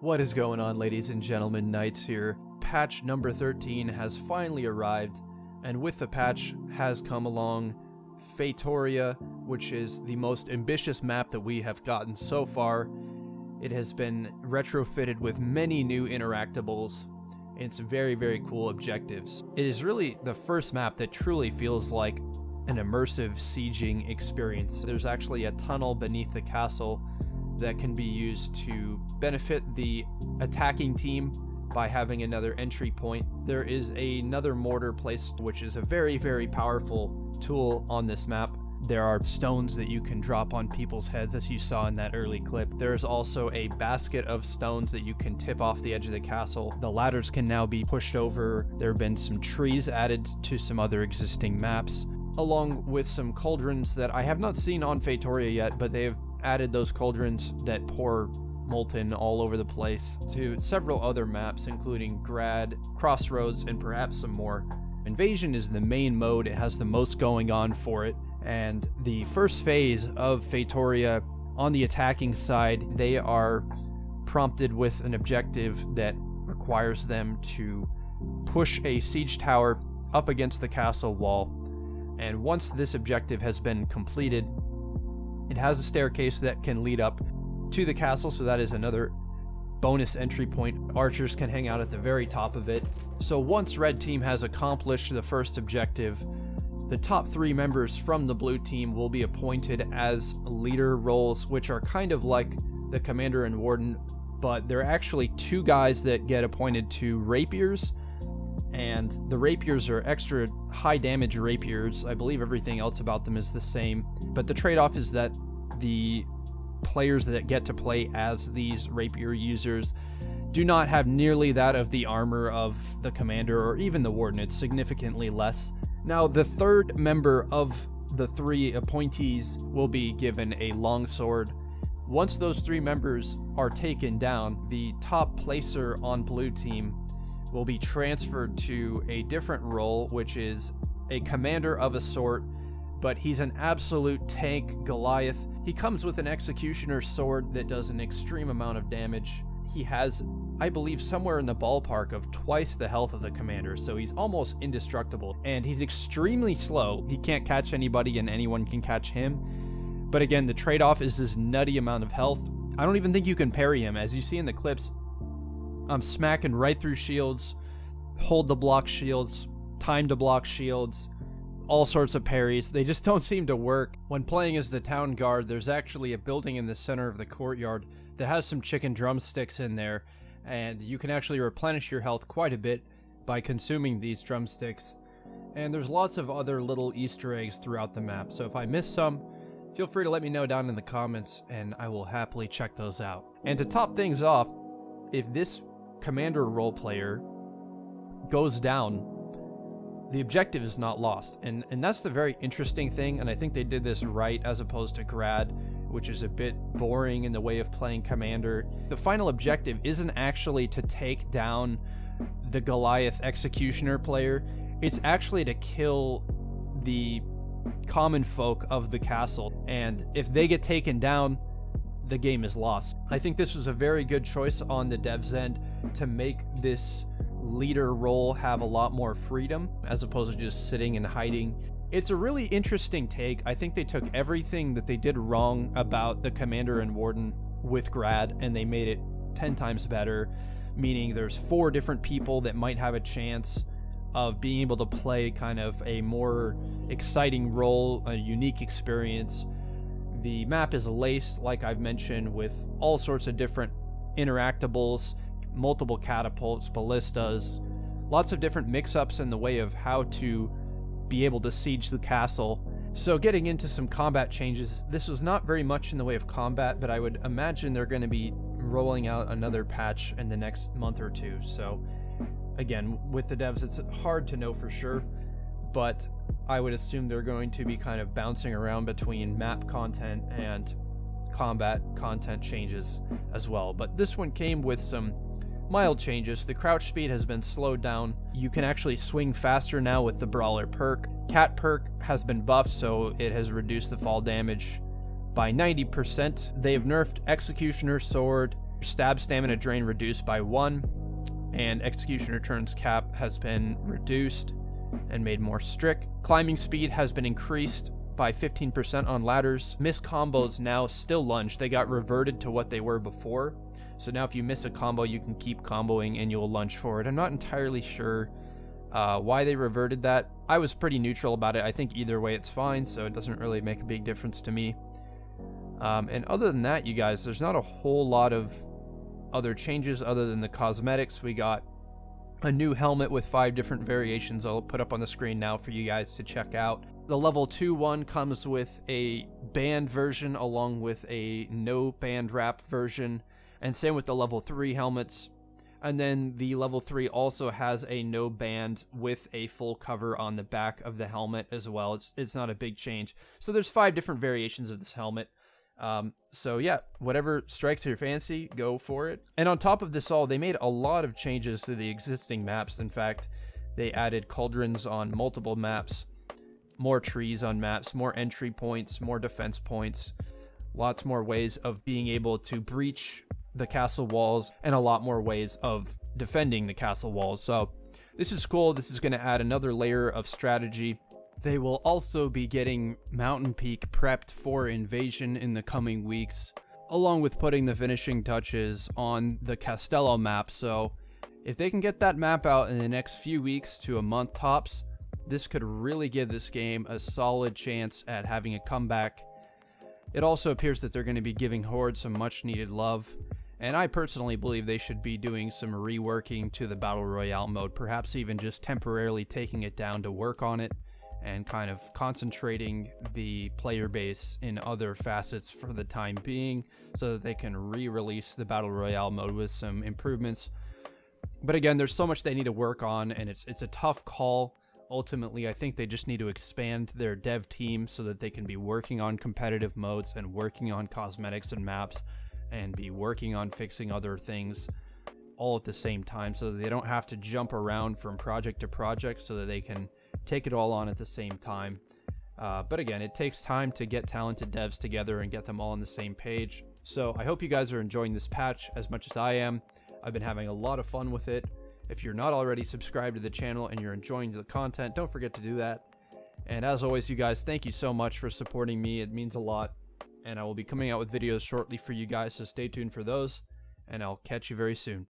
What is going on, ladies and gentlemen? Knights here. Patch number 13 has finally arrived, and with the patch has come along Feitoria, which is the most ambitious map that we have gotten so far. It has been retrofitted with many new interactables and some very, very cool objectives. It is really the first map that truly feels like an immersive sieging experience. There's actually a tunnel beneath the castle that can be used to benefit the attacking team by having another entry point. There is another mortar placed, which is a very, very powerful tool on this map. There are stones that you can drop on people's heads, as you saw in that early clip. There's also a basket of stones that you can tip off the edge of the castle. The ladders can now be pushed over. There have been some trees added to some other existing maps, along with some cauldrons that I have not seen on Feitoria yet, but they have added those cauldrons that pour molten all over the place to several other maps, including Grad, Crossroads, and perhaps some more. Invasion is the main mode. It has the most going on for it, and the first phase of Feitoria, on the attacking side, they are prompted with an objective that requires them to push a siege tower up against the castle wall, and once this objective has been completed, it has a staircase that can lead up to the castle, so that is another bonus entry point. Archers can hang out at the very top of it. So once red team has accomplished the first objective, the top 3 members from the blue team will be appointed as leader roles, which are kind of like the commander and warden, but there are actually 2 guys that get appointed to rapiers, and the rapiers are extra high damage rapiers. I believe everything else about them is the same, but the trade-off is that the players that get to play as these rapier users do not have nearly that of the armor of the commander or even the warden. It's significantly less. Now, the third member of the 3 appointees will be given a longsword. Once those 3 members are taken down, the top placer on blue team will be transferred to a different role, which is a commander of a sort, but he's an absolute tank Goliath. He comes with an executioner's sword that does an extreme amount of damage. He has, I believe, somewhere in the ballpark of twice the health of the commander, so he's almost indestructible, and he's extremely slow. He can't catch anybody and anyone can catch him, but again, the trade-off is this nutty amount of health. I don't even think you can parry him. As you see in the clips, I'm smacking right through shields, hold to block shields, time to block shields, all sorts of parries. They just don't seem to work. When playing as the town guard, there's actually a building in the center of the courtyard that has some chicken drumsticks in there, and you can actually replenish your health quite a bit by consuming these drumsticks. And there's lots of other little Easter eggs throughout the map, so if I miss some, feel free to let me know down in the comments and I will happily check those out. And to top things off, if this commander role player goes down, the objective is not lost, and that's the very interesting thing, and I think they did this right as opposed to Grad, which is a bit boring in the way of playing commander. The final objective isn't actually to take down the Goliath executioner player, it's actually to kill the common folk of the castle, and if they get taken down, the game is lost. I think this was a very good choice on the devs' end to make this leader role have a lot more freedom as opposed to just sitting and hiding. It's a really interesting take. I think they took everything that they did wrong about the commander and warden with Grad and they made it 10 times better, meaning there's 4 different people that might have a chance of being able to play kind of a more exciting role, a unique experience. The map is laced, like I've mentioned, with all sorts of different interactables, multiple catapults, ballistas, lots of different mix-ups in the way of how to be able to siege the castle. So getting into some combat changes, this was not very much in the way of combat, but I would imagine they're going to be rolling out another patch in the next month or 2. So again, with the devs, it's hard to know for sure, but I would assume they're going to be kind of bouncing around between map content and combat content changes as well. But this one came with some mild changes. The crouch speed has been slowed down. You can actually swing faster now with the Brawler perk. Cat perk has been buffed, so it has reduced the fall damage by 90%. They have nerfed Executioner Sword Stab stamina drain reduced by 1, and execution returns cap has been reduced and made more strict. Climbing speed has been increased by 15% on ladders. Missed combos now still lunge. They got reverted to what they were before. So now if you miss a combo, you can keep comboing and you'll lunge forward. I'm not entirely sure why they reverted that. I was pretty neutral about it. I think either way it's fine, so it doesn't really make a big difference to me. And other than that, you guys, there's not a whole lot of other changes other than the cosmetics. We got a new helmet with 5 different variations I'll put up on the screen now for you guys to check out. The level 2 one comes with a band version along with a no band wrap version, and same with the level 3 helmets. And then the level 3 also has a no band with a full cover on the back of the helmet as well. It's not a big change. So there's 5 different variations of this helmet. So yeah, whatever strikes your fancy, go for it. And on top of this all, they made a lot of changes to the existing maps. In fact, they added cauldrons on multiple maps, more trees on maps, more entry points, more defense points, lots more ways of being able to breach the castle walls, and a lot more ways of defending the castle walls. So this is cool. This is going to add another layer of strategy. They will also be getting Mountain Peak prepped for invasion in the coming weeks, along with putting the finishing touches on the Castello map. So if they can get that map out in the next few weeks to a month tops, this could really give this game a solid chance at having a comeback. It also appears that they're going to be giving Horde some much needed love, and I personally believe they should be doing some reworking to the Battle Royale mode, perhaps even just temporarily taking it down to work on it and kind of concentrating the player base in other facets for the time being so that they can re-release the Battle Royale mode with some improvements. But again, there's so much they need to work on, and it's a tough call. Ultimately, I think they just need to expand their dev team so that they can be working on competitive modes and working on cosmetics and maps and be working on fixing other things all at the same time so that they don't have to jump around from project to project, so that they can take it all on at the same time. But again, it takes time to get talented devs together and get them all on the same page. So I hope you guys are enjoying this patch as much as I am. I've been having a lot of fun with it. If you're not already subscribed to the channel and you're enjoying the content, don't forget to do that. And as always, you guys, thank you so much for supporting me. It means a lot. And I will be coming out with videos shortly for you guys, so stay tuned for those. And I'll catch you very soon.